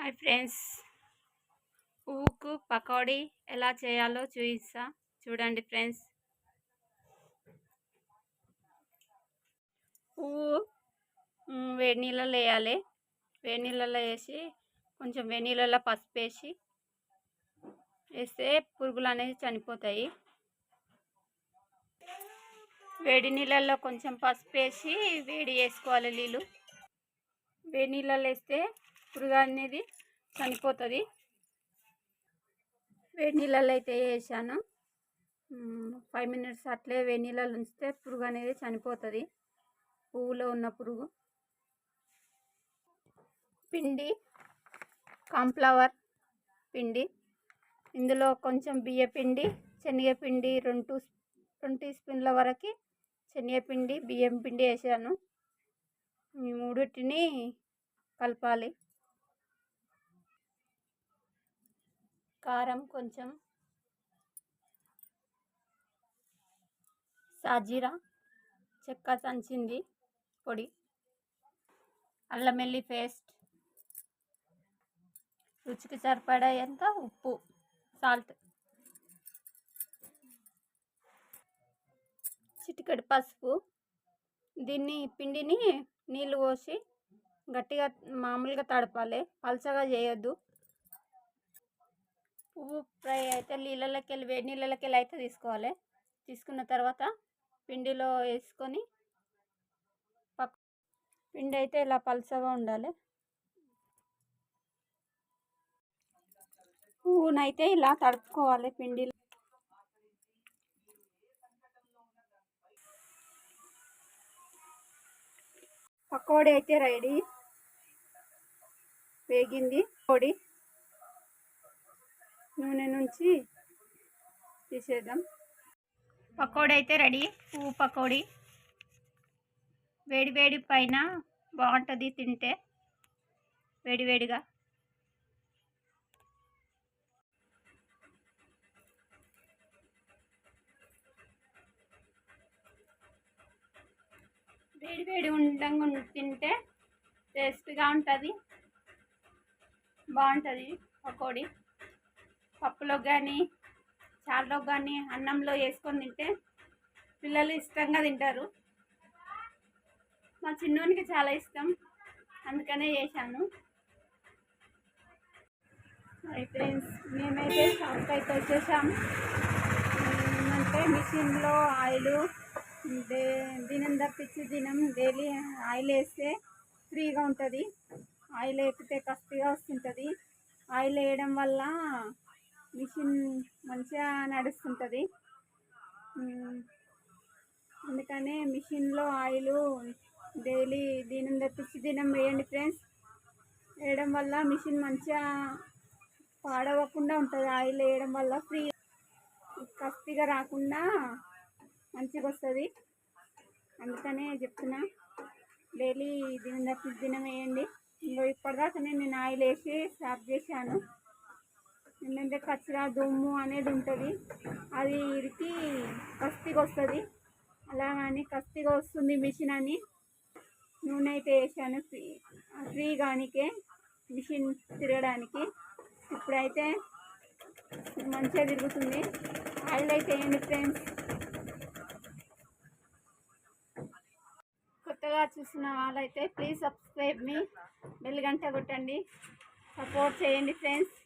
Hi friends, పువ్వుకు pakodi ఎలా చేయాలో చూపిస్తా. చూడండి ఫ్రెండ్స్, పువ్వు వేడి నీళ్ళలో వేయాలి. వేడి నీళ్ళలో వేసి కొంచెం వేడి నీళ్ళలో పసుపు వేస్తే పురుగులు అనేది చనిపోతాయి. వేడి నీళ్ళల్లో కొంచెం పసుపు వేసి వేడి చేసుకోవాలి. నీళ్ళు వేడి నీళ్ళలో వేస్తే పురుగు అనేది చనిపోతుంది. వేడి నీళ్ళలో అయితే వేసాను. 5 minutes అట్లే వేడి నీళ్ళలో ఉంచితే పురుగు అనేది చనిపోతుంది. పువ్వులో ఉన్న పురుగు. పిండి, కార్న్‌ఫ్లవర్ పిండి, ఇందులో కొంచెం బియ్యపిండి, శనగపిండి 2 టీ స్పూన్ల వరకు శనగపిండి, బియ్యం పిండి వేసాను. ఈ మూడింటిని కలపాలి. కారం కొంచెం, సాజీరా, చెక్క దంచింది పొడి, అల్లం వెల్లుల్లి పేస్ట్, రుచికి సరిపడేంత ఉప్పు, సాల్ట్, చిటికెడు పసుపు. దీన్ని పిండిని నీళ్ళు పోసి గట్టిగా మామూలుగా తడపాలి, పలచగా చేయొద్దు. పువ్వు ఫ్రై అయితే నీళ్ళకి వేడి నీళ్ళకి అయితే తీసుకోవాలి. తీసుకున్న తర్వాత పిండిలో వేసుకొని పిండి అయితే ఇలా పలచగా ఉండాలి. పువ్వునైతే ఇలా తడుపుకోవాలి పిండిలో. పకోడీ అయితే రెడీ, వేగింది. పొడి నూనె నుంచి తీసేద్దాం. పకోడీ అయితే రెడీ. పువ్వు పకోడీ వేడి వేడి పైన బాగుంటుంది తింటే, వేడివేడిగా. వేడి ఉండంగా తింటే టేస్ట్గా ఉంటుంది, బాగుంటుంది. పకోడీ పప్పులో కానీ చారులో కానీ అన్నంలో వేసుకొని తింటే పిల్లలు ఇష్టంగా తింటారు. మా చిన్నోనికి చాలా ఇష్టం, అందుకనే చేశాను. ఫ్రెండ్స్, మేమైతే షాప్కి అయితే వచ్చేసాము. అంటే మిషన్లో ఆయిల్ దినం తప్పించి దినం డైలీ ఆయిల్ వేస్తే ఫ్రీగా ఉంటుంది. ఆయిల్ వేపితే కస్తిగా వస్తుంటుంది. ఆయిల్ వేయడం వల్ల మిషన్ మంచిగా నడుస్తుంటుంది. అందుకనే మిషన్లో ఆయిల్ డైలీ దినం తప్పించి దినం వేయండి ఫ్రెండ్స్. వేయడం వల్ల మిషన్ మంచిగా పాడవకుండా ఉంటుంది. ఆయిల్ వేయడం వల్ల ఫ్రీ కస్తిగా రాకుండా మంచిగా వస్తుంది. అందుకనే చెప్తున్నా, డైలీ దినం తప్పించి దినం వేయండి. ఇప్పటిదాకా నేను ఆయిల్ వేసి స్టాప్ చేశాను. ఏంటంటే కచ్చరా దుమ్ము అనేది ఉంటుంది, అది ఇరికి కస్తిగా వస్తుంది. అలాగని కస్తిగా వస్తుంది మిషన్ అని నూనె అయితే వేసాను ఫ్రీగానికే, మిషన్ తిరగడానికి. ఇప్పుడైతే మంచిగా తిరుగుతుంది. ఆయిల్ అయితే వేయండి ఫ్రెండ్స్. కొత్తగా చూసిన వాళ్ళైతే ప్లీజ్ సబ్స్క్రైబ్ మీ, బెల్ గంట కొట్టండి, సపోర్ట్ చేయండి ఫ్రెండ్స్.